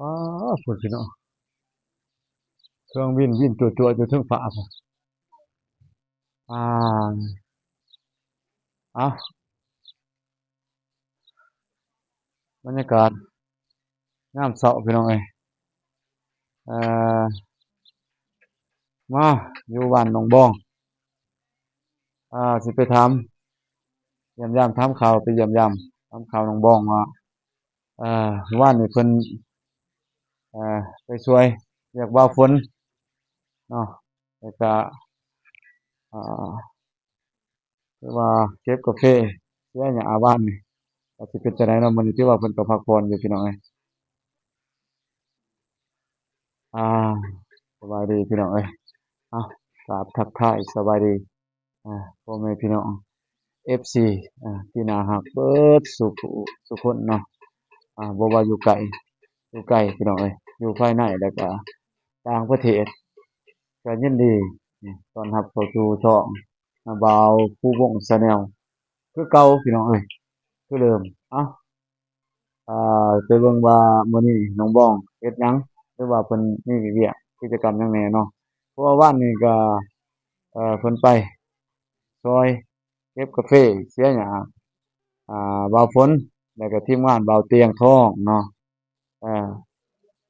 ว้าวพุ่นพี่น้องเครื่องบินจั่วๆอยู่เทิงฟ้าพุ่นอ่าเอ้าบรรยากาศยามเช้าพี่น้องเอ้ยเอ่อมาอยู่บ้านหนองบองสิไปถามเยี่ยมยามถามข่าวไปเยี่ยมยามถามข่าวหนองบองว่าว่านนี่เพิ่นไปช่วยเรียกว่าฝนเนาะแล้วก็อ่าคือว่าเก็บกาแฟเสียหยังบ้านนี่ก็สิเป็นจั่งใดเนาะมื้อนี้ถือว่าเพิ่นก็พักผ่อนอยู่พี่น้องเอ้ยอ่าสบายดีพี่น้องเอ้ยเอ้ากราบทักทายสบายดีพ่อแม่พี่น้อง FC ที่น่ารักเบิดสุคนเนาะบ่ว่าอยู่ไกลอยู่ใกล้พี่น้องเอ้ยอยู่ภายในแล้วก็ต่างประเทศก็ยินดีต้อนรับเข้าสู่ช่องบ่าวผู้วง Channel คือเก่าพี่น้องเอ้ยคือเดิมเอ้าอ่ไปเบิ่งว่ามื้อนี้น้องบ้องเฮ็ดหยังหรือว่าเพิ่นมีเวียกกิจกรรมหยังแหน่เนาะเพราะว่าวานนี้ก็เพิ่นไปช่วยเก็บกาแฟเสียหยังบ่าวฝนแล้วก็ทีมงานบ่าวเตียงทองเนาะเออ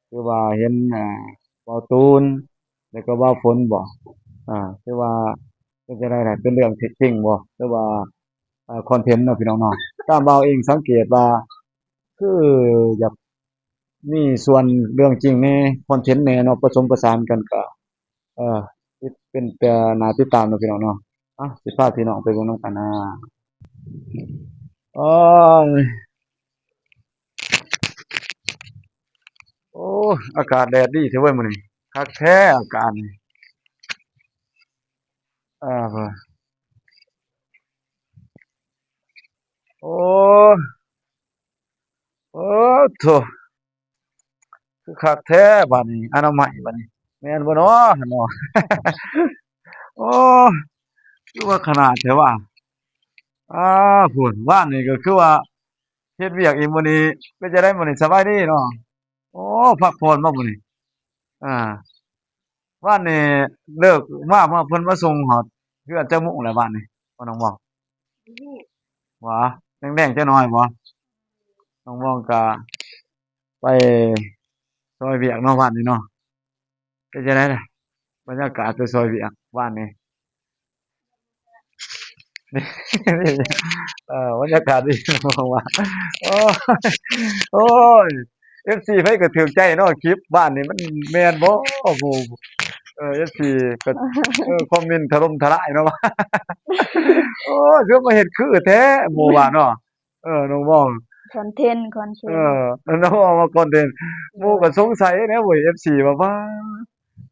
คือว่าเห็นบ่าวตูนแล้วก็บ่าวฝนบ่คือว่าเป็นจั่งใดล่ะเป็นเรื่องเท็จจริงบ่หรือว่าคอนเทนต์เนาะพี่น้องเนาะตามบ่าวเองสังเกตว่าคืออยากมีส่วนเรื่องจริงแหน่คอนเทนต์แหน่เนาะผสมผสานกันก็เออเป็นแต่น่าติดตามเนาะพี่น้องเนาะสิพาพี่น้องไปเบิ่งนำกันโอ้ยโอ้อากาศแดดดีแท้เว้ยมื้อนี้คักแท้อากาศนี่เพิ่นโอ้โอ้โธ่คือคักแท้บัดนี้อนามัยบัดนี้แม่นบ่เนาะเนาะโอ้คือว่าขนาดแท้ว่าพู้นว่านนี่ก็คือว่าเฮ็ดเวียกอีกมื้อนี้เป็นจั่งใดมื้อนี้สบายดีเนาะโอ้พักผ่อนบ่มื้อนี้อาว่านนี่เลิกมาเพิ่นมาส่งฮอดเรือนจักโมงแล้วบ้านนี่บ่น้องบอกหวาแดงๆจักหน่อยบ่น้องมองก็ไปซอยเวียกเนาะบ้านนี้เนาะเป็นจั่งใดล่ะบรรยากาศไปซอยเวียกบ้านนี่บรรยากาศดีมากว่าโอ้ยโอ้ย FC ไผก็ถูกใจเนาะคลิปบ้านนี่มันแม่นบ่หมู่FC ก็คอมเมนต์ถล่มทลายเนาะว่าโอ้ยคือมาเฮ็ดคือแท้หมู่ว่าเนาะน้องมองคอนเทนต์น้องมองว่าคอนเทนต์หโดมู่ยก็สงสัยแหน่เว้ย FC ว่าว้า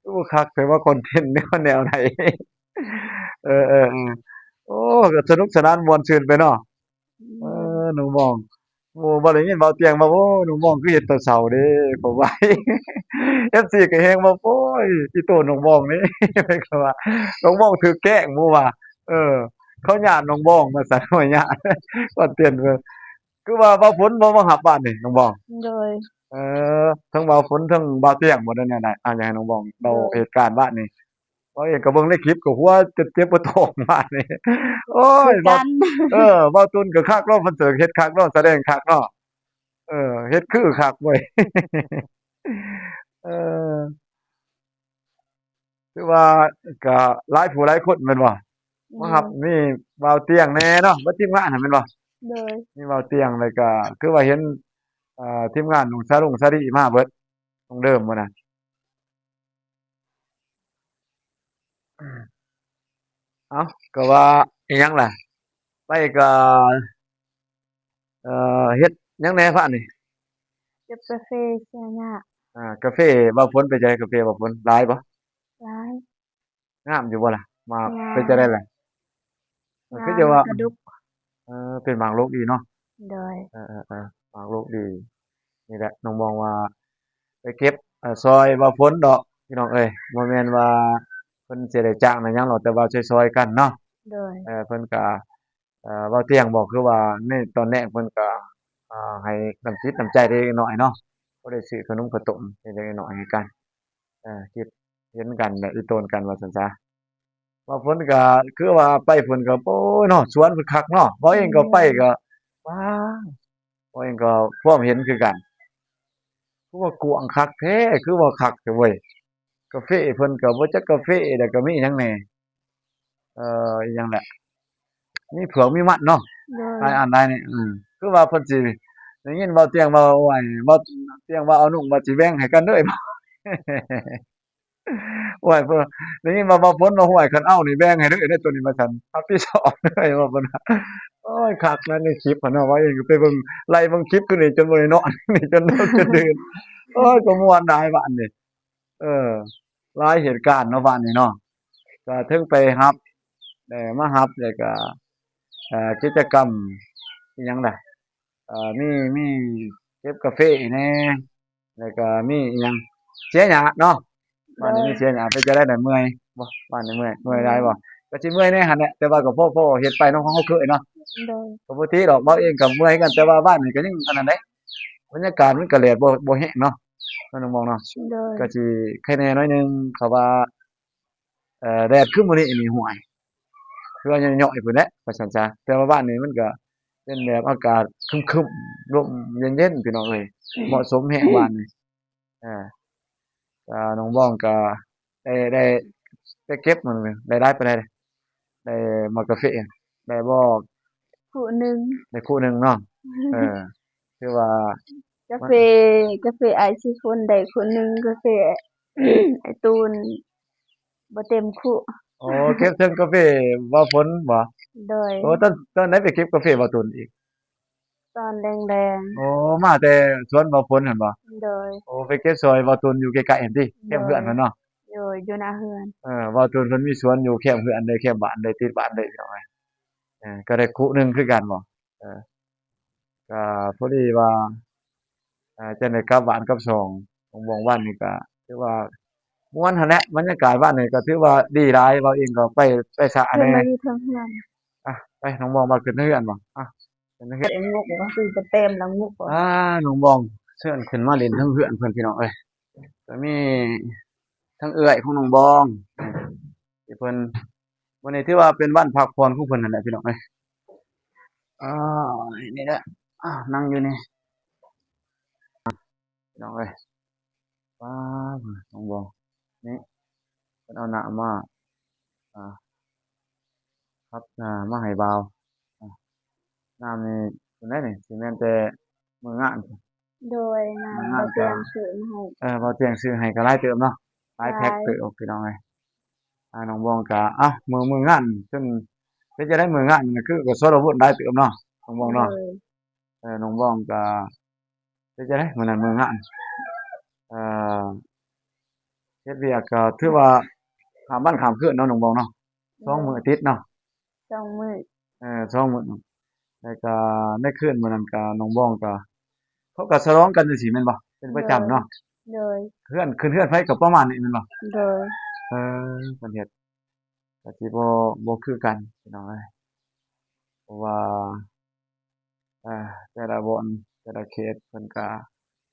คือคักแต่ว่าคอนเทนต์แนวไหนๆโอ้ก็สนุกสนานม่วนชื่นไปเนาะ เอโดยหนูมองหมู่บ่ได้ยินเบาเตียงมาโอ้หนูมองคือเฮ็ดแต่เช้าเด้ผมว่า FC ก็แฮงว่าโอ้ยอีโตน้องมองนี่เพิ่นก็ว่าน้องมองถูกแกล้งหมู่ว่าเออเขาย้านน้องมองว่าซั่นว่าย้านว่าเตียนเพิ่นคือว่าเว้าฝนบ่มารับบ้านนี่น้องมองโดยเอทั้งเว้าฝนทั้งเบาเตียงบ่ได้แนวใดอยากให้น้องมองเล่าโดยเหตุการณ์บ้านนี่เว้าเองก็เบิ่งในคลิปก็หัวจะเจ็บบ่ท้องบ้านนี่โอ๊ยเว้าคือกันเว้าตุนก็คักเนาะเพิ่นเสิร์ฟเฮ็ดคักเนาะแสดงคักเนาะ เฮ็ดคือคักเว้ยเออคือว่าก็หลายผู้หลายคนแม่นบ่มารับโดยมีเบาเตียงแหน่เนาะเบิดทีมงานน่ะแม่นบ่โดยมีเบาเตียงแล้วก็คือว่าเห็นทีมงานลุงซารุงซาริมาเบิดต้องเดิมบ่น่ะเอ้าก็ว่าอิหยังล่ะไปก็เฮ็ดหยังแหน่พะนี่เก็บกาแฟเสียหน้ากาแฟเว้าฝนเป็นจังไดกาแฟเว้าฝนหลายบ่ร้ายงามอยู่บ่ล่ะหมากงามเป็นจั่งใดล่ะงามคือจะว่ากระดุกเป็นหมากรุกดีเนาะ โดยเออๆๆฝากลูกดีนี่แหละน้องมองว่าไปเก็บซอยบ่พ้นดอกพี่น้องเอ้ยบ่แม่นว่าเพิ่นสิได้จ้างได้หยังหรอกแต่ว่าช่วยๆกันเนาะโดยเพิ่นก็เว้าเที่ยงบอกคือว่าในตอนแรกเพิ่นก็ให้น้ำจิตน้ำใจเล็กน้อยเนาะ บ่ได้ซื้อขนมข้าวต้มเล็กๆน้อยๆให้กันคิดเห็นกันแล้วอีโตนกันว่าซั่นซะว่าเพิ่นก็คือว่าไปเพิ่นก็โอ้ยเนาะสวนเพิ่นคักเนาะเว้าเองก็ไปก็ว้าวเว้าเองก็พร้อมเห็นคือกันคือว่ากว้างคักแท้คือว่าคักแท้เว้ยกาแฟเพิ่นก็บ่จักกาแฟแล้วก็มีอิหยังแหน่อิหยังแหละมีเผือกมีมันเนาะ โดย หลายอันหลายนี่คือว่าเพิ่นสิได้ยินเว้าเตียงเว้าไว้เว้าเตียงว่าเอานุ่งว่าสิแบ่งให้กันเด้อ โอ้ยเพิ่นได้ยินว่าฝนว่าห้วยคันเอานี่แบ่งให้เด้อเด้อตัวนี้ว่าซั่นรับผิดชอบเด้อว่าเพิ่นว่าโอ้ยคักนะในคลิปอะเนาะว่าเองก็ไปเบิ่งไล่เบิ่งคลิปคือนี่จนบ่ได้นอนนี่จนดึกจนดื่นโอ้ยก็ม่วนหลายบาดนี้เออหลายเหตุการณ์เนาะบาดนี้เนาะก็ถึงไปรับมารับแล้วก็กิจกรรมอิหยังล่ะมีเก็บกาแฟแหน่แล้วก็มีอิหยังเสียหญ้าเนาะ บ้านนี้มีเสียหยังไปจะได้แต่เมื่อยบ่บ้านนี้เมื่อยหลายบ่ก็สิเมื่อยแหน่หั่นแหละแต่ว่าก็พอเฮ็ดไปเนาะของเราเคยเนาะโดยก็บ่ติดอกเว้าเองก็เมื่อยคือกันแต่ว่าบ้านนี้ก็ยังอันนั้นเด้บรรยากาศมันก็แลบ่แรงเนาะเนาะน้องมองเนาะโดยก็สิไข่แหน่น้อยหนึ่งเขาว่าแดดคือมื้อนี้นี่ห้วยคือว่าย่อยๆพู้นแหละว่าซั่นซะแต่ว่าบ้านนี้มันก็เป็นแบบอากาศครึมๆลมเย็นๆพี่น้องเอ้ยเหมาะสมแรงบ้านนี้อาน้องบ้องก็ได้ไปเก็บมันได้หลายปานใด ได้มากาแฟได้บ่ผู้หนึ่งได้คู่หนึ่งเนาะเออคือว่ากาแฟกาแฟไอซิคนได้คนหนึ่งกาแฟไอตูนบ่เต็มคู่อ๋อเก็บเทิงกาแฟบ่ผลบ่โดยโอ้ตอนไหนไปเก็บกาแฟบ่ตุนอีกตอนแดงอ๋อมาแต่สวนบ่ผลหั่นบ่ๆโดยโอ้ไปเก็บซอยบ่ตุนอยู่ใกล้ๆหั่นติแคโดมป์เฮือนยเพิ่นเนาะอยู่หน้าเรือนบ่ตุนเพิ่นมีสวนอยู่แคมป์เฮือนเลยแคมป์บ้านเลยติดบ้านเลยพี่น้องเอ้ยก็ได้คุหนึ่งคือกันบ่เออก็พอดีว่าจังได้กลับบ้านกลับช่องว่างๆวันนี้ก็ถือว่าม่วนหั่นแหละบรรยากาศบ้านนี่ก็ถือว่าดีหลายเว้าเองก็ไปสระแหน่ ขึ้นมาอยู่เทิงเรือนไปน้องบองมาขึ้นเฮือนบ่ขึ้นเฮือนเอ็นงกก็คือจะเต็มแล้วงกบ่น้องบองเชิญขึ้นมาเล่นเทิงเฮือนเพิ่นพี่น้องเอ้ยก็มีทั้งเอื้อยของน้องบองที่เพิ่นวันนี้ถือว่าเป็นวันพักผ่อนของเพิ่นนั่นแหละพี่น้องเอ้ยอ้าวนี่แหละนั่งอยู่นี่พี่น้องเอ้ยป๊าดน้องบองนี่เพิ่นเอาน้ำมาอ่าครับมาให้บ่าวอาน้ำนี่เพิ่นได้นี่สิแม่นแต่มื้องานโดยนางบ่มื้องานก็ เตรียมซื้อมาให้บ่เที่ยงซื้อให้ก็หลายเติบเนาะหลายหลายแพ็กเติบพี่น้องเอ้ยน้องบองก็มื้องานเพิ่นเป็นจั่งใดมื้องานก็คือก็สรวุฒิหลายเติบเนาะน้องบองโดเนาะยน้องบองก็เป็นจั่งใดมื้อนั้นมื้องานเอ่อเฮ็ดเวียกก็ถือว่าข้ามวันข้ามคืนเนาะน้องบองเนาะโด2ยมื้อติดเนาะ2มื้อ2มื้อแล้วก็ในคืนมื้อนั้นก็น้องบองก็เขาก็ฉลองกันจังซี้แม่นบ่เป็นประโดยจำเนาะโดยขึ้นเฮือนไผก็ประมาณนี้แม่นบ่โดยเอเพิ่นเฮ็ดก็สิบ่คือกันพี่น้องเอ้ยเพราะว่าแต่ละบ่อนแต่ละเขตเพิ่นก็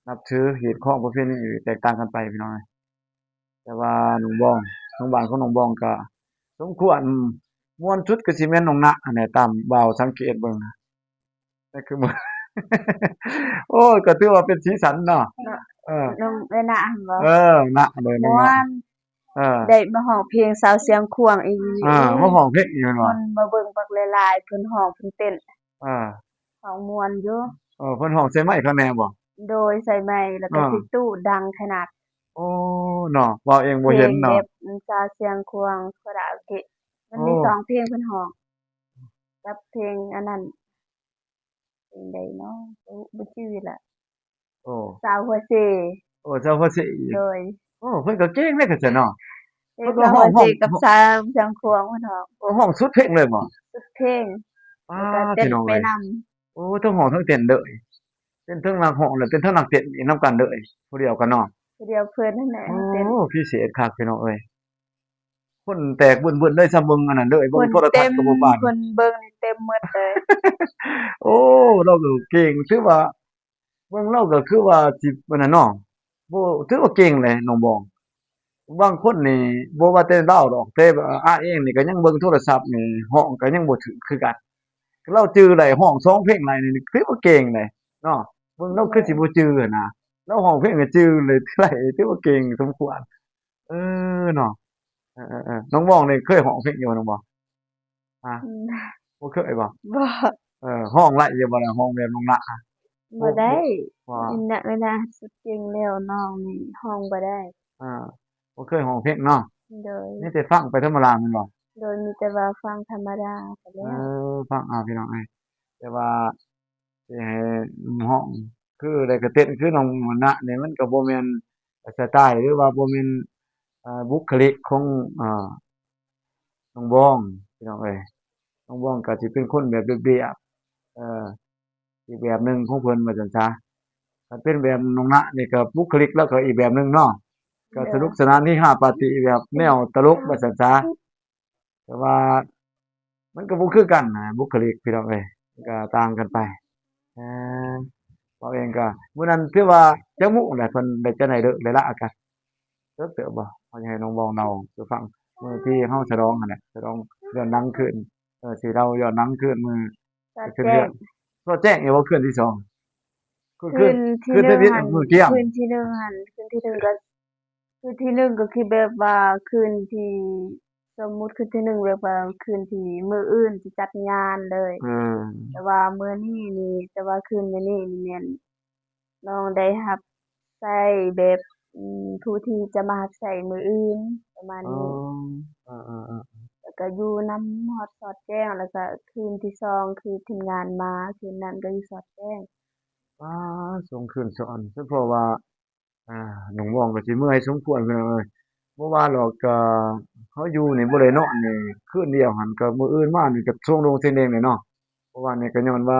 นับถือฮีตของประเพณีแตกต่างกันไปพี่น้องเอ้ยแต่ว่าหนองบองทางบ้านของหนองบองก็สมควรม่วนสุดก็สิแม่นหนองนะอันนี้ตามบ่าวสังเกตเบิ่งนั่นคือมื้อโอ้ยก็ถือว่าเป็นสีสันเนาะเนาะเออลงไปนะหั่นบ่นะเลยน้องนะม่วนเออได้มาร้องเพลงสาวเสียงขวางอีกโอ้มาร้องเพลงอีกแม่นบ่คนมาเบิ่งบักหลายๆเพิ่นร้องเพิ่นเต้นอาร้องม่วนอยู่เพิ่นร้องใส่ไมค์เขาแหน่บ่โดยใส่ไมค์แล้วก็อาสิตู้ดังขนาดโอ้เนาะเว้าเองเพบ่เห็นเนาะลงแบบสาวเสียงขวางคาราโอเกะมันโอ้มี2เพลงเพิ่นร้องกับเพลงอันนั้นเพลงใดเนาะบ่ชื่อละโอ้สาวหัวเสโอ้เจ้าพ่อสิอีกโดยโอ้เพิ่นก็เก่งเด้อคือซั่นเนาะเพลเพิ่นก็งสาวหัวเสกับสาวเสียงขวางเพิ่นร้องร้องสุดเพลงเลยบ่ทุกเพลงป๊าแล้วก็เต้นพี่น้องเอ้ยไปนโอ้ทั้งร้องทั้งเต้นเลยเต้นเทิงนักร้องแล้วเต้นเทิงนักเต้นอีกนำกันเลยผู้เดียวกันเนาะผู้เดียวเพิ่นนั่นแหละโอ้เต้นพิเศษคักพี่น้องเอ้ยคนแตกบึ้นๆเลยซ้ำเบิ่งอันนั้นเลยคนเบิ่งโทรทัเต็มศน์ก็บ่ปานคนเบิ่งนี่เต็มหมดเลย โอ้เราก็เก่งถือว่า เบิ่งเราก็คือว่าสิอันนั้นเนาะบ่ถือว่าเก่งเลยน้องบองบางคนนี่บ่ว่าแต่เราดอกแต่อ้ายเองนี่ก็ยังเบิ่งโทรศัพท์นี่ร้องก็ยังบ่ถึกคือกันเราจื้อได้ร้อง2เพลงได้นี่ถือว่าเก่งเลยเนาะเบิ่งเราคือสิบ่จื้ออะนะเราร้องเพลงก็จื้อเลยได้ถือว่าเก่งสมควรเออเนาะเออๆๆน้องบองนี่เคยร้องเพลงอยู่บ่น้องบองอา อืมบ่เคยบ่บ่ร้องได้อยู่บ่ล่ะร้องแบบน้องนะอะบ่บ่ได้บ่ว่าเวลาสุดเก่งแล้วน้องนี่ร้องบ่ได้อาบ่เคยร้องเพลงเนาะโดยมีแต่ฟังไปธรรมดาแม่นบ่มีแต่ว่าฟังธรรมดาก็เอแล้วฟังเอาพี่น้องเอ้ยแต่ว่าสิให้ร้องคือได้ก็เต้นคือน้องนะนี่มันก็บ่แม่นสไตล์หรือว่าบ่แม่นบุคลิกของน้องบองพี่น้องเอ้ยน้องบองก็สิเป็นคนแบบเรียบๆอีกแบบหนึ่งของเพิ่นว่าซั่นซะถ้าเป็นแบบน้องนะนี่ก็บุคลิกแล้วก็อีกแบบหนึ่งเนาะ ก็โดยสนุกสนานเฮฮาปาร์ตีแบบแนวตลกว่าซั่นซะแต่ว่ามันก็บ่คือกันนะบุคลิกพี่น้องเอ้ยมันก็ต่างกันไปอาเราเองก็มื้อนั้นถือว่าจักมื้อแหละเพิ่นได้จังได๋เด้อได้ละอากันเติบเติบบ่เขาสิให้น้องเว้าเล่าสู่ฟังมื้อที่เฮาฉลองนั่นแหละฉลองย้อนหลังคืนสิเล่าย้อนหลังคืนมื้อก็ไปขึ้นแจ้งเรือนก็แจ้งอยู่ว่าคืนที่2คืนคืนคืนที่คืนที่วิทย์หนึ่งหั้นมื้อเที่ยงคืนที่หนึ่งหั้นคืนที่หนึ่งก็คืนที่หนึ่งก็คือแบบว่าคืนที่สมมุติคืนที่หนึ่งแบบว่าคืนที่มื้ออื่นสิจัดงานเลยเออแต่ว่ามื้อนี้นี่แต่ว่าคืนมื้อนี้นี่แม่นน้องได้รับใช้แบบผู้ที่จะมารับใช้มื้ออื่นประมาณอ๋อนี้อาๆๆแล้วก็อยู่นำฮอดสอดแจ้งแล้วก็คืนที่สองคือทีมงานมาคืนนั้นก็อยู่สอดแจ้งอ๋อส่งคืนซ้อนเฉพาะว่า อาน้องมองก็สิเมื่อยสมควรพี่น้องเอ้ยบ่ว่าหรอกก็เขาอยู่นี่บ่ได้นอนนี่คืนเดียวหั้นก็มื้ออื่นมานี่ก็ส่งโรงเซงเองเลยเนาะเพราะว่านี่ก็ย้อนว่า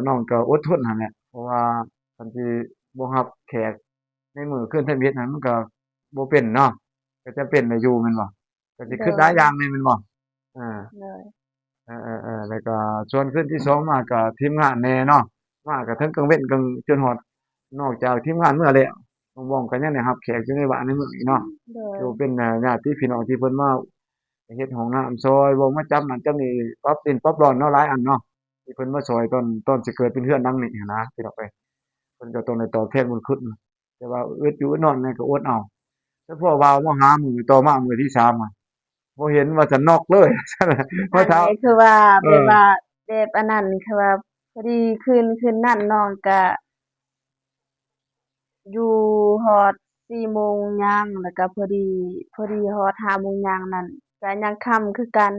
น้องก็อดทนหั้นแหละเพราะว่าคันสิบ่รับแขกในมื้อคืนวันอาทิตย์นั้นมันก็บ่เป็นเนาะก็จำเป็นได้อยู่แม่นบ่ก็สิโดคิดหลายยอย่างแหน่แม่นบ่อา โดยเออๆๆแล้วก็ส่วนคืนที่2มาก็ทีมงานแหน่เนาะมาก็เทิงกลางเว้นกลางจนฮอดนอกจากทีมงานเมื่อแล้วน้องๆก็ยังได้รับแขกอยู่ในบ้านในเมืองอีกเนาะโดยถือว่าเป็นญาติพี่น้องที่เพิ่นมาเฮ็ดห้องน้ำซอยบ่มาจับนั่นจับนี่ปรับดินปรับดอนเนาะหลายอันเนาะที่เพิ่นมาซอยตอนสิเกิดเป็นเรือนหลังนี้หั้นนะพี่น้องเอ้ยเพิ่นก็ต้องได้ตอบแทนบุญคุณแต่ว่าอึดอยู่อึดนอนนั่นก็อดเอาแต่พอว่าวมาหามื้อต่อมามื้อที่3อะบ่เห็นว่าจะน็อกเลยมาอันถามนี้คือว่าเออ แบบว่าแบบอันนั้นคือว่าพอดีคืนนั้นน้องก็อยู่ฮอด4โมงยังแล้วก็พอดีฮอด5โมงยังนั่นก็ยังค่ำคือกัน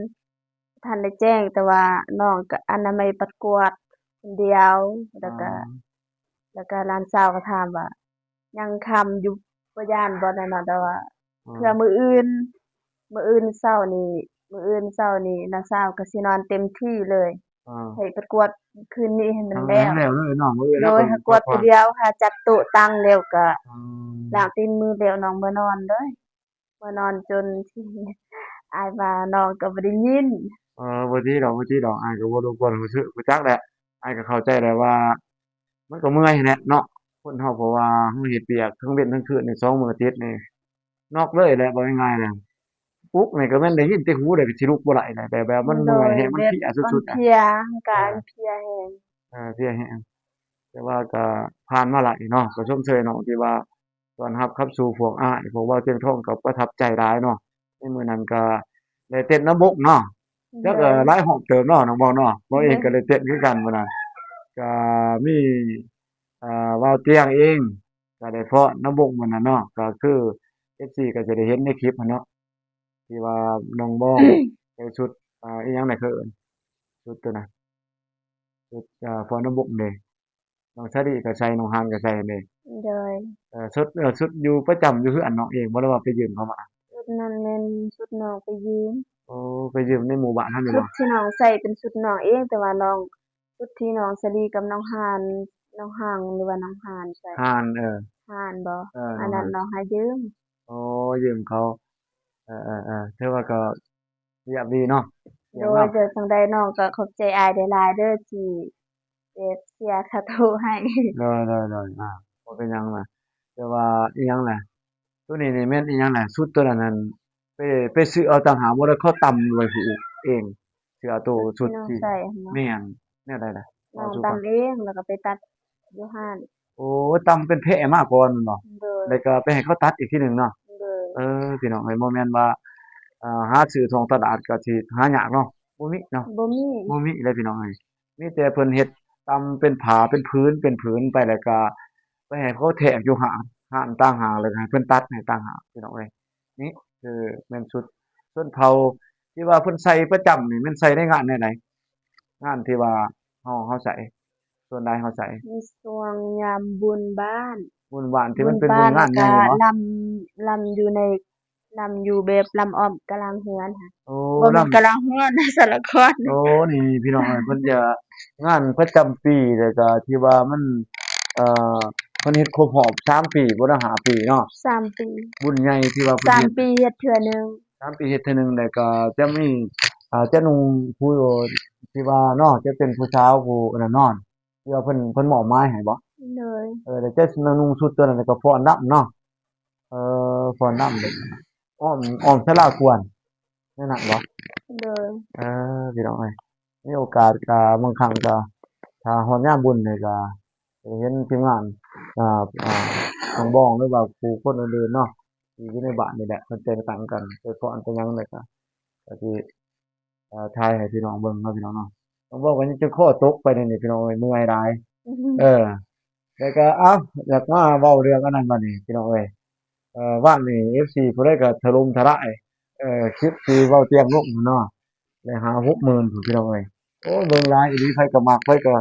บ่ทันได้แจ้งแต่ว่าน้องก็อนามัยประกวดคนเดียวแล้อ๋อวก็หลานสาวก็ถามว่ายังค่ำอยู่บ่ย้านบ่นั่นน่ะแต่ว่าอ๋อเผื่อมื้ออื่นเช้านี้น้าสาวก็สินอนเต็มที่เลย อ๋อให้ประกวดคืนนี้ให้มันให้แล้วมันแล้วเลยเนาะมื้ออื่นโดเราก็ยถ้ากวดผู้พักผ่อนเดียวถ้าจัดโต๊ะตั้งแล้วก็อ๋อล้างตีนมือแล้วน้องบ่นอนเลยบ่นอนจนที่อ้ายว่าน้องก็บ่ได้ยินบ่ติดอกอ้ายก็บ่รบกวนรู้จักแหละอ้ายก็เข้าใจแหละว่ามันก็เมื่อยแหละเนาะคนเราเพราะว่าเราเฮ็ดเวียกทั้งเว้นทั้งคืนนี่2มื้อติดนี่น็อกเลยแหละว่าง่ายๆน่ะปลุกนี่ก็แม่นได้ยินแต่หูแล้วก็สิลุกบ่ได้แล้วแบบมันโดเมื่อยยแรงมันแบบเพลียมันสุดๆอะเพลียร่างเอกายอมันเพลียแรงเพลียแรงแต่ว่าก็ผ่านมาหลายเนาะก็ชมเชยน้องที่ว่าต้อนรับเข้าสู่พวกอ้ายพวกเว้าเสียงทองก็ประทับใจหลายเนาะในมื้อนั้นก็ได้เต้นนำวงเนาะ จักโดยหลายหอบเติบเนาะน้องเว้าเนาะเว้าเองก็เลยเต้นคือกันมื้อนั้นก็มีเว้าเตียงเองก็ได้ฟ้อนนำวงมื้อนั้นเนาะก็คือ FC ก็จะได้เห็นในคลิปอะเนาะที่ว่าน้องบ้องใส่ชุดอิหยังน่ะคือเอิ้นชุดตัวน่ะชุดฟ้อนนำวงเด้น้องชาลิก็ใส่น้องฮานก็ใส่เด้โดยชุดอยู่ประจำอยู่คืออันน้องเองบ่ได้ว่าไปยืมเขามาชุดนั้นแม่นชุดน้องไปยืมโอ้ไปยืมในหมู่บ้านนั่นนี่บ่ชุดที่น้องใส่เป็นชุดน้องเองแต่ว่าน้องชุดที่น้องสลีกับน้องฮานน้องฮังหรือว่าน้องฮานใส่ฮานฮานบ่อัน้องฮานนนั้นน้องให้ยืม อ๋อยืมเขาเออๆๆถือว่าก็ เรียบดีเนาะเสีโดยงเรายจั่งใดน้องก็ขอบใจอ้ายหลายๆเด้อที่ แบบเสียค่าตู้ให้ เลยบ่เป็นหยังล่ะแต่ว่าอิหยังล่ะตัวนี้นี่แม่นอิหยังล่ะชุดตัวนั้นนั่นไปไปซื้อเอาต่างหากบ่ได้เขาตำไว้ผูกเองสิเอาตัวชุดชุดที่ที่น้องใส่หั้นบ่แม่นแนวใดล่ะน้องเว้าสู่ฟังตำเองแล้วก็ไปตัดอยู่ห้านโอ้ตำเป็นแผ่มาก่อนแม่นบ่โดยแล้วก็ไปให้เขาตัดอีกทีหนึ่งเนาะโดยพี่น้องเอ้ยบ่แม่นว่าหาซื้อท้องตลาดก็สิหายากเนาะบ่มีเนาะบ่มีบ่มีเลยพี่น้องเอ้ยมีแต่เพิ่นเฮ็ดตำเป็นผาเป็นผืนไปแล้วก็ไปให้เขาแทกอยู่ห้านต่างหากแล้วก็ให้เพิ่นตัดให้ต่างหากพี่น้องเอ้ยนี่คือแม่นชุดชนเผ่าที่ว่าเพิ่นใส่ประจำนี่แม่นใส่ในงานใดๆงานที่ว่าเฮาใส่ส่วนใดเฮาใส่มีช่วงยามบุญบ้านบุญบ้านที่บุญมันเป็นบุญบ้านแล้วก็งานใหญ่บ่ลำอยู่ในลำอยู่แบบลำอ้อมกะลางเรือนค่ะโอ้บ่ลแม่นกะลางเรือนนะสารครโอ้นี่พี่น้องเอ้ยเพิ่นจะงานประจำปีแล้วก็ที่ว่ามันเอ่อเพิ่นเฮ็ดครบรอบ3ปีบ่ได้5ปีเนาะ3ปีบุญใหญ่ที่ว่าเพิ่น3เฮ็ดปีเฮ็ดเทื่อหนึ่ง3ปีเฮ็ดเทื่อหนึ่งแล้วก็จะมีจะนุ่งผู้ที่ว่าเนาะจะเป็นผู้สาวผู้อันนั้นเนาะที่ว่าเพิ่นมอบหมายให้บ่เลยแล้วจะนุ่งชุดตัวนั้นแล้วก็ฟ้อนรำเนาะฟ้อนรำเลยอ้อมศาลากวนนั่นน่ะบ่เลยพี่น้องเอ้ยมีโอกาสก็บางครั้งก็ถ้าฮอดยามบุญนี่ก็จะเห็นทีมงานน้องบ้องหรือว่าผู้คนอื่นๆเนาะที่อยู่ในบ้านนี่แหละเพิ่นแต่งตั้งกันไปฟ้อนไปหยังแล้วก็สิถ่ายให้พี่น้องเบิ่งเนาะพี่น้องเนาะต้องบอกว่ายังจะข้อตกไปนี่พี่น้องเอ้ยเมื่อยหลายเออแล้วก็อ้าวอยากมาเว้าเรื่องอันนั้นบัดนี้พี่น้องเอ้ยบ้านนี่ FC ผู้ใดก็ถล่มทลายคลิปที่เว้าเตียงลงเนาะได้50,000พู้นพี่น้องเอ้ยโอ้เบิ่งหลายอีหลีไผก็มักไผก็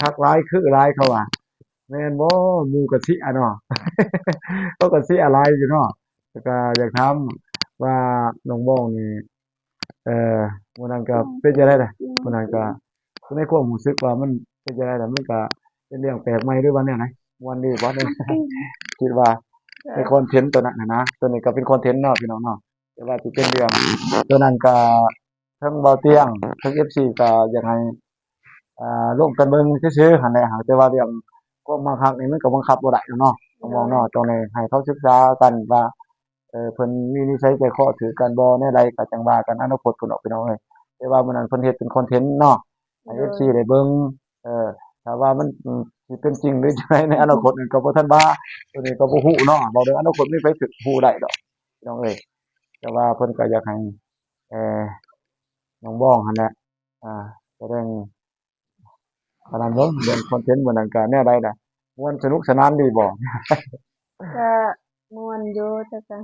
คักหลายคือหลายเขาว่าแม่นบ่หมู่ก็สิอะเนาะเขาก็สิอะไรอยู่เนาะแล้วก็อยากถามว่าน้องบ้องนี่เอ่อมื้อนั้นก็เป็นจั่งใดล่ะมื้อนั้นก็ในความรู้สึกว่ามันเป็นจั่งใดล่ะมันก็เป็นเรื่องแปลกใหม่หรือว่าแนวไหนม่วนดีบ่เด้อคิดว่าในคอนเทนต์ตัวนั้นน่ะนะตัวนี้ก็เป็นคอนเทนต์เนาะพี่น้องเนาะแต่ว่าสิเป็นเรื่องตัวนั้นก็เทิงเบาเตียงเทิง FC ก็อยากให้ร่วมกันเบิ่งซื่อๆหั้นแหละหากแต่ว่าเรื่องความบังคับนี่มันก็บังคับบ่ได้แหล้วเนาะต้องโดบอกยเนาะต้องให้เขาศึกษากันว่าเพิ่นมีนิสัยใจคอถือกันบ่แนวใดก็จังว่ากันอนาคตพุ่นเนาะพี่น้องเอ้ยแต่ว่ามื้อนั้นเพิ่นเฮ็ดเป็นคอนเทนต์เนาะให้ โดย FC ได้เบิ่งเออถ้าว่ามันสิเป็นจริงหรือจั่งใดในอนาคตนี่ก็บ่ทันว่าตัวนี้ก็บ่ฮู้เนาะเว้าเรื่องอนาคตมีไผสิฮู้ได้ดอกพี่น้องเอ้ยแต่ว่าเพิ่นก็อยากให้เอ่อน้องบ้องหั่นแหละอ่าแสดง ขนาดเบิ่งเรื่องคอนเทนต์มื้อนั้นก็แนวใดล่ะม่วนสนุกสนานดีบ่ก็ม่วนอยู่แต่ก็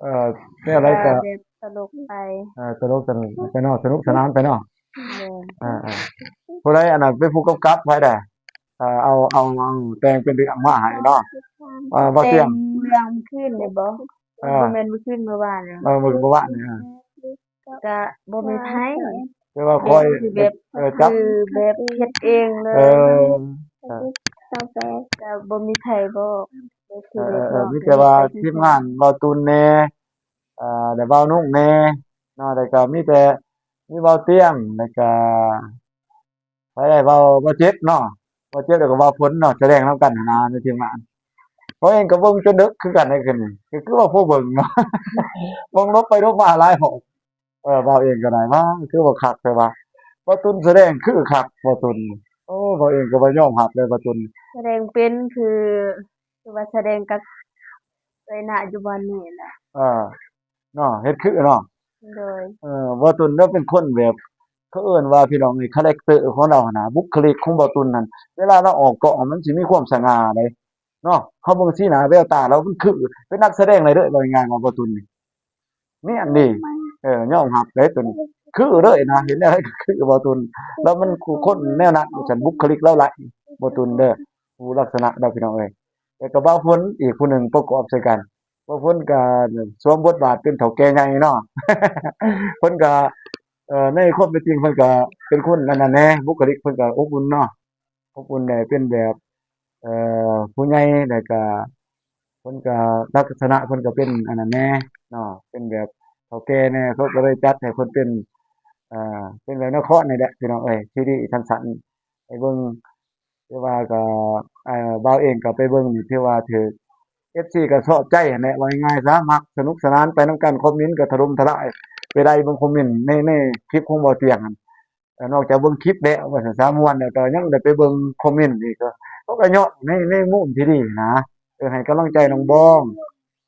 เอ่อแนวใดก็ก็แบบตลกไปตลกกันไปเนาะสนุกสนานไปเนาะเลยอาๆผู้ใดอันนั้นเป็นผู้กำกับไผได้เอาแต่งเป็นเรื่องมาให้เนาะบ่แต่งเที่ยงเรื่องเมื่อคืนนี่บ่เออบ่แม่นเมื่อคืนเมื่อวานนี่มื้อวานนี่ก็บ่มีไผแต่ว่าคแบบอยสิแบบจับคือแบบเฮ็ดเองเลเอยอเออก็บ่มีไผบอกก็คือแบบน้องมีก็แต่ว่าเฮ็ดไปทีมซื่องานเบาตูนแหน่แล้วเบานุ่งแหน่เนาะแล้วก็มีแต่มีเบาเตี้ยงแล้วก็ ไปได้เบาเจ็บเนาะเบาเจ็บแล้วก็เบาฝนเนาะแสดงนำกันหั้นนะในทีมงานเพราะเองก็เบิ่งจนดึกคือกันได้ขึ้นนี่ก็คือว่าผู้เบิ่งเนาะเบิ่งลบไปลบมาหลายหนเว้าเองก็ได้ว่าคือว่าคักแท้ว่าบ่ตุนแสดงคือคักบ่ตุนโอ้เว้าเองก็บ่ยอมรับเลยบ่ตุนๆแสดงเป็นคือว่าแสดงกับไอ้ณอยู่บ่นี้แหละเออเนาะเฮ็ดคือเนาะโดยบ่ตุนเราเป็นคนแบบเขาเอิ้นว่าพี่น้องไอ้คาแรกเตอร์ของเราหั้นน่ะบุคลิกของบ่ตุนนั่นเวลาเราออกกองมันสิมีความสง่าเดะเนาะเฮาเบิ่งสีหน้าแววตาเรามันคือเป็นนักแสดงเลยเด้อว่าง่ายๆว่าบ่ตุนนี่ แม่นดียอมรับเลยตัวนี้คือเลยนะเห็นได้ก็คือบ่ตุนแล้วมันคู่คนแนวนั้นฉันบุคลิกเลาหลายบ่ตุนเด้อผู้ลักษณะเด้อพี่น้องเอ้ยแต่ก็บ่าวพ้นอีกผู้หนึ่งประกอบใส่กันบ่าวพ้นก็สวมบทบาทเป็นเฒ่าแก่ใหญ่เนาะเพิ่นก็ในความเป็นจริงเพิ่นก็เป็นคนนั่นน่ะแหน่บุคลิกเพิ่นก็อบอุ่นเนาะอบอุ่นได้เป็นแบบผู้ใหญ่แล้วก็เพิ่นก็ลักษณะเพิ่นก็เป็นอันนั้นแหน่เนาะเป็นแบบเฒ่าแก่แหน่เขาก็เลยจัดให้เพิ่นเป็นเป็นแบบนครนี่แหละพี่น้องเอ้ยซีรีส์สั้นๆให้เบิ่ง แต่ว่าก็บ่าวเองก็ไปเบิ่งนี่ถือว่าถูก FC ก็ชอบใจหั้นแหละว่าง่ายๆซะมักสนุกสนานไปนำกันคอมเมนต์ก็ถล่มทลายไปไล่เบิ่งคอมเมนต์ในคลิปของบ่าวเตียงหั่นนอกจากเบิ่งคลิปแล้วว่าซั่นซะม่วนแล้วก็ยังได้ไปเบิ่งคอมเมนต์อีกก็เขาก็ยอดในมุมที่ดีนะให้กำลังใจน้องบอง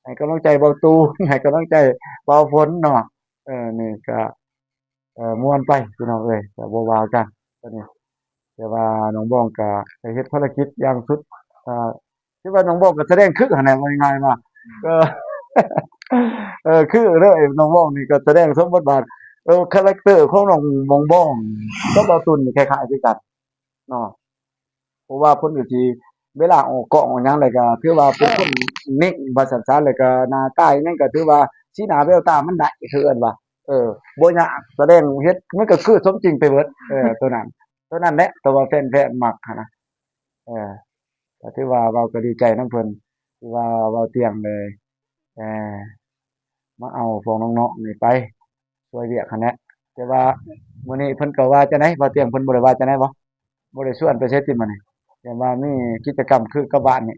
ให้กำลังใจเบาตูนให้กำลังใจเบาฝนเนาะนี่ก็ม่วนไปพี่น้องเอ้ยก็บ่ว่ากันตัวนี้แต่ว่าน้องบองก็ได้เฮ็ดภารกิจอย่างสุดอ่าคิดว่าน้องบองก็แสดงคือหั่นแหละว่าง่ายๆว่าก็คือเลยน้องบองนี่ก็แสดงสมบทบาทคาแรกเตอร์ของน้องบองกับเบาตูนนี่คล้ายๆคือกันเนาะ เพราะว่าเพิ่นก็สิเวลาออกกองออกหยังแล้วก็ถือว่าเป็นคนนิ่งว่าซั่นซะแล้วก็หน้าตาอิหยังก็ถือว่าสีหน้าแววตามันได้คือเอิ้นว่าบ่ยากแสดงเฮ็ดมันก็คือสมจริงไปเบิดตัวนั้นแหละแต่ว่าแฟนๆมักหั้นนะเออก็ถือว่าเราก็ดีใจนำเพิ่นที่ว่าเว้าเตียงเลยเออมาเอาพวกน้องๆนี่ไปช่วยเวียกหั้นแหละแต่ว่ามื้อนี้เพิ่นก็ว่าจังได๋เว้าเตียงเพิ่นบ่ได้ว่าจังได๋บ่ได้ชวนไปไสติมื้อนี้ แต่ว่ามีกิจกรรมคือกับบ้านนี่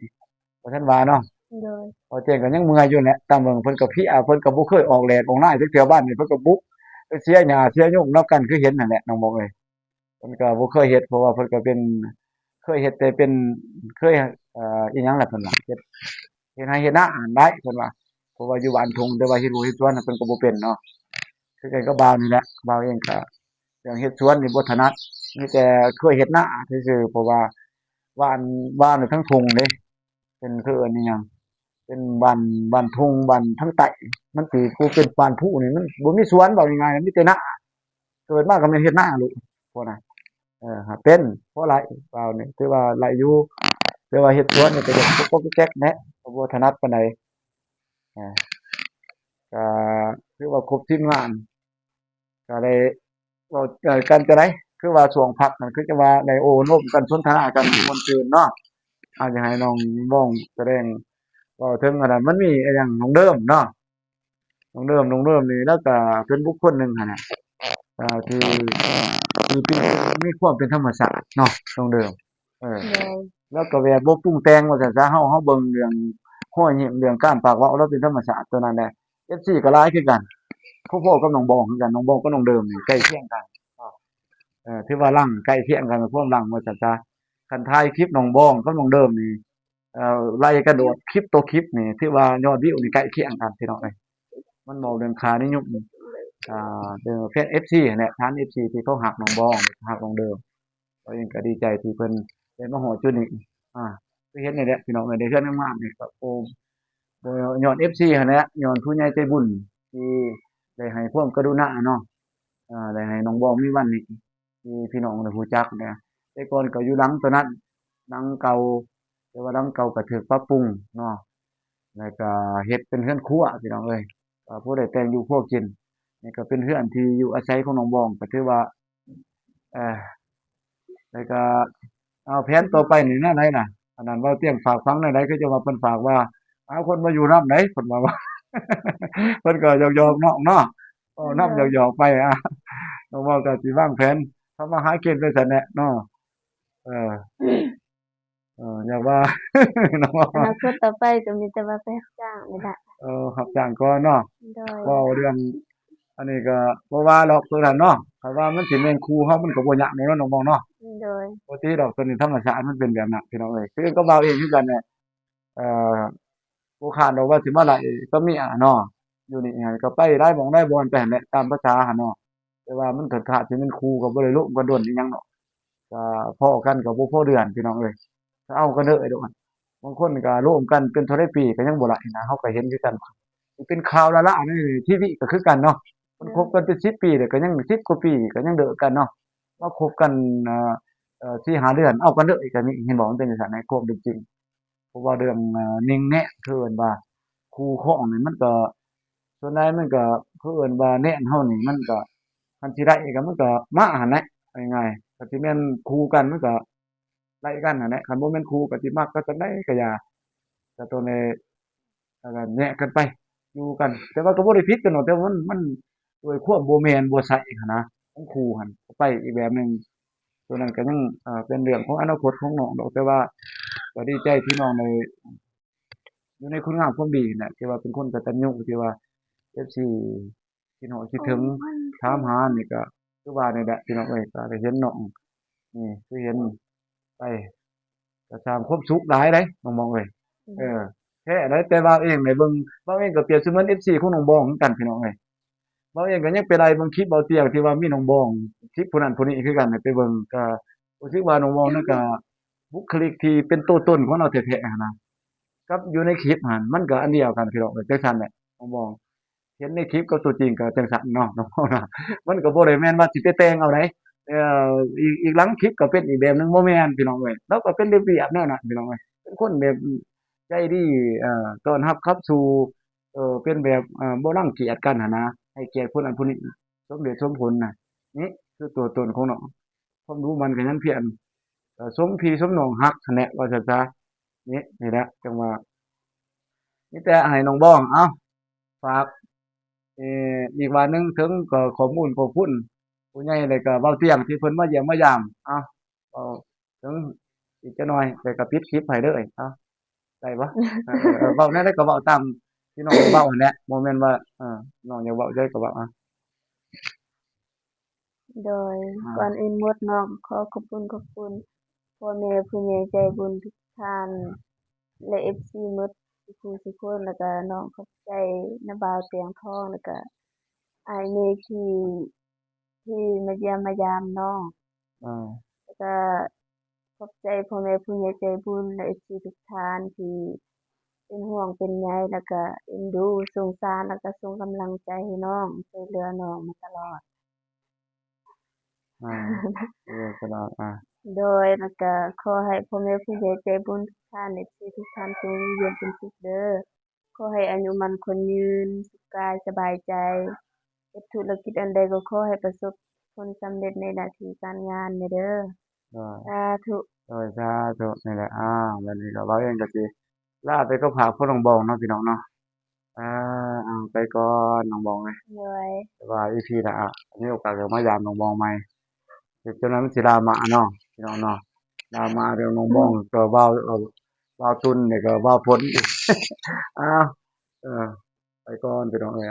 บ่ทันว่าเนาะโดยพอเที่ยงก็ยังเมื่อยอยู่แหละตามเบิ่งเพิ่นก็เพลียเพิ่นก็บ่เคยออกแลกออกนายจักเทื่อบ้านนี่เพิ่นก็บุกไปเสียหญ้าเสียยุงนำกันคือเห็นนั่นแหละน้องบอกเอ้ยเพิ่นก็บ่เคยเฮ็ดเพราะว่าเพิ่นก็เป็นเคยเฮ็ดแต่เป็นเคยอิหยังล่ะเพิ่นว่าเฮ็ดไร่เฮ็ดนาได้เพิ่นว่าเพราะว่าอยู่บ้านทุ่งแต่ว่าเฮ็ดไร่เฮ็ดสวนน่ะเพิ่นก็บ่เป็นเนาะคือกันกับบ่าวนี่แหละบ่าวเองก็เรื่องเฮ็ดสวนนี่บ่ถนัดมีแต่เคยเฮ็ดนาซื่อๆเพราะว่าบ้านบ้านนี่ทั้งทุ่งเด้ เป็นคืออันนี้หยังเป็นบ้านทุ่งบ้านทางใต้มันสิผู้เป็นบ้านผู้นี่มันบ่มีสวนเว้าง่ายๆมีแต่นาเกิดมาก็แม่นเฮ็ดนาโลดพุ่นน่ะหากเป็นพอไหร่เปล่านี่ถือว่าไหลอยู่แต่ว่าเฮ็ดสวนนี่ก็ยังก๊อกๆแก๊กๆแหน่ก็บ่ถนัดปานใดอาก็ถือว่าครบทีมงานก็ได้เว้ากันจั่งใดคือว่าช่วงพักนั่นคือจังว่าได้โอ้ร่วมกันสนทนากันม่วนซื่นเนาะอยากให้น้องบ้องแสดง เว้าถึงอันนั้นมันมีอะหยังน้องเดิมเนาะน้องเดิมนี่เลาก็เป็นบุคคลหนึ่งหั้นน่ะที่เป็นมีความเป็นธรรมชาติเนาะน้องเดิมเออโดยแล้วก็แบบบ่ปรุงแต่งว่าซั่นซะเฮาเบิ่งเรื่องห้อยยิ้มเรื่องการปากเว้าเลาเป็นธรรมชาติตัวนั้นแหละ FC ก็หลายคือกันพอๆกับน้องบองคือกันน้องบองกับน้องเดิมนี่ใกล้เคียงกันถือว่ารังใกล้เคียงกันความรังว่าซั่นซะคันถ่ายคลิปน้องบองกับน้องเดิมนี่ไล่กระโดดคลิปต่อคลิปนี่ถือว่ายอดวิวนี่ใกล้เคียงกันพี่น้องเอ้ยมันเว้าเรื่องค่านิยมแฟน FC นั่นแหละฐาน FC ที่เขาฮักน้องบองฮักน้องเดิมข้อยเองก็ดีใจที่เพิ่นได้มาฮอดจุดนี้อาคือเห็นนี่แหละพี่น้องเอ้ยได้เรือนงามๆนี่ก็โอ้บ่ญ้อน FC หั้นแหละญ้อนผู้ใหญ่ใจบุญที่ได้ให้ความกรุณาเนาะได้ให้น้องบองมีวันนี้ที่พี่น้องได้รู้จักเนี่ยแต่ก่อนก็อยู่หลังตัวนั้นหลังเก่าแต่ว่าหลังเก่าก็ถูกปรับปรุงเนาะ แล้วก็เฮ็ดเป็นเรือนครัวพี่น้องเอ้ยพอได้แต่งอยู่พอกินนี่ก็เป็นเรือนที่อยู่อาศัยของน้องบองก็ถือว่าเอ่อแล้วก็แผนต่อไปนี่แนวใดน่ะอันนั้นเว้าเตี้ยงฝากฝังแนวใดคือจังว่าเพิ่นฝากว่าเอาคนมาอยู่นำได้เพิ่นว่าเพิ่นก็หยอกๆน้องเนาะเว้านำหยอกๆไปน้องเว้าก็สิวางแผนทำมาหากินไปซั้นแหละเนาะเอออยากว่าน้องเว้าอนาคตต่อไปก็มีแต่ว่าไปรับจ้างนี่แหละรับจ้างก่อนเนาะ โดยเว้าเรื่องอันนี้ก็บ่ว่าดอกตัวนั้นเนาะถ้าว่ามันสิแม่นครูเฮามันก็บ่ยากแม่นเนาะน้องมองเนาะโดยปกติดอกตัวนี้ธรรมชาติมันเป็นแบบนั้นพี่น้องเอ้ยคือกับเราเองคือกันเนี่ยเอ่อบ่คร้านดอกว่าสิมาไล่กับเมียเนาะอยู่นี่หั้นก็ไปได้หม้องได้บ่อนไปหั้นแหละตามภาษาหั้นเนาะแต่ว่ามันก็ถ้าสิแม่นครูก็บ่ได้ล้มกันดนอิหยังเนาะก็พ้อกันก็บ่พอเดือนพี่น้องเอ้ยถ้าเอากันเด้อไอ้ดอกบางคนก็ร่วมกันเป็นเท่าใดปีก็ยังบ่ไล่นะเฮาก็เห็นคือกันสิเป็นข่าวละล่ะในทีวีก็คือกันเนาะ มันคบกันเป็น10 ปีเนี่ยก็ยัง10กว่าปีก็ยังเด้อกันเนาะมาคบกัน4-5เดือนเอากันเด้ออีกก็มีเห็นบ่มันเป็นจังซั่นในความเป็นจริงเพราะว่าเรื่องนิ่งแนะคือเอิ้นว่าคู่ครองนี่มันก็ส่วนใหญ่มันก็คือเอิ้นว่าแนะเฮานี่มันก็คันสิได้ก็มันก็มาหั้นแหละเอาง่ายๆคันสิแม่นคู่กันมันก็ไล่กันนั่นแหละคันบ่แม่นคู่ก็สิมักกันจั่งใดก็อย่าก็ต้องได้ก็แนะกันไปอยู่กันแต่ว่าก็บ่ได้ผิดกันหรอกแต่ว่ามันด้วยความบ่แม่นบ่ใช่หั้นนะของคู่หั้นก็ไปอีกแบบหนึ่ง ตัวนั้นก็ยังเป็นเรื่องของอนาคตของน้องดอกแต่ว่าก็ดีใจที่น้องได้อยู่ในคุณงามความดีน่ะที่ว่าเป็นคนกตัญญูที่ว่า FC คิดฮอดคิดโอ้ถึงมันถามหานี่ก็คือว่านี่แหละพี่น้องเอ้ยก็ได้เห็นน้องนี่คือเห็นไปก็สร้างความสุขหลายเดะน้องมองเอ้ยเออแท้ได้แต่ว่าเองได้เบิ่งว่าเองก็เปรียบเสมือน FC ของน้องบองคือกันพี่น้องเอ้ย เราเองก็ยังไปได้เบิ่งคลิปเบาเตียงที่ว่ามีน้องบองคลิปผู้นั้นผู้นี้คือกันให้ไปเบิ่งก็รู้สึกว่าน้องบองนั่นก็บุคลิกที่เป็นตัวตนของเราแท้ๆหั้นนะกับอยู่ในคลิปหั้นมันก็อันเดียวกันพี่น้องเอ้ยจังซั่นแหละน้องบองเห็นในคลิปกับตัวจริงก็จังซั่นเนาะน้องบองนะมันก็บ่ได้แม่นว่าสิไปแต่งเอาได้เอ่อีกหลังคลิปก็เป็นอีกแบบหนึ่งบ่แม่นพี่น้องเอ้ยเราก็เป็นเรียบๆแนวนั้นพี่น้องเอ้ยเป็นคนแบบใจดีต้อนรับเข้าสู่เป็นแบบบ่รังเกียจกันหั้นนะให้เกียรติผู้นั้นผู้นี้ สมเหตุสมผลน่ะนี่คือตัวตนของน้องความรู้มันก็ยังเพียรสมพี่สมน้องรักหั้นแหละว่าซั่นซะนี่แหละจังว่ามีแต่ให้น้องบ้องเอ้าฝากอีกว่าหนึ่งถึงก็ข้อมูลขอบคุณผู้ใหญ่แล้วก็เว้าเที่ยงที่เพิ่นมาเยี่ยมมายามเอ้าเว้าถึงอีกจักหน่อยแล้วก็ปิดคลิปให้เด้อเอ้าได้บ่เว้าแนวใดก็เว้าตามที่น้องเว้าหั้นแหละบ่แม่นว่าน้องอยากเว้าจั่งใดก็เว้าโดยก่อนอาอื่นหมดน้องขอขอบคุณพ่อแม่ผู้ใหญ่ใจบุญทุกท่านและ FC หมดทุกผู้ทุกคนแล้วก็น้องขอบใจน้าบ่าวเตียงทองแล้วก็อ้ายเมฆที่มาเยี่ยมมายามน้องอาแล้วก็ขอบใจพ่อแม่ผู้ใหญ่ใจบุญและ FC ทุกท่านที่เป็นห่วงเป็นใยแล้วก็เอ็นดูสงสารแล้วก็ส่งกำลังใจให้น้องช่วยเหลือน้องมาตลอด อาก็ได้โดยแล้วก็ขอให้พ่อแม่ผู้ใหญ่ใจบุญทุกท่าน FC ทุกท่านจงอยู่เย็นเป็นสุขเด้อขอให้อายุมั่นขวัญยืนสุขกายสบายใจเฮ็ดธุรกิจอันใดก็ขอให้ประสบผลสำเร็จในหน้าที่การงานเด้อได้ สาธุโดยสาธุนี่แหละวันนี้ก็เว้าเองก็สิลาไปกับภาพของน้องบองเนาะพี่น้องเนาะอาไปก่อนน้องบองเอ้ยโดยแต่ว่า EP หน้ามีโอกาสก็มายามน้องบองใหม่เดี๋ยวจักหน่อยมันสิดราม่าเนาะพี่น้องเนาะดราม่าเรื่องน้องบองก็เว้าเว้าตุนนี่ก็เว้าผลอีกอ้าวเออไปก่อนพี่น้องเอ้ย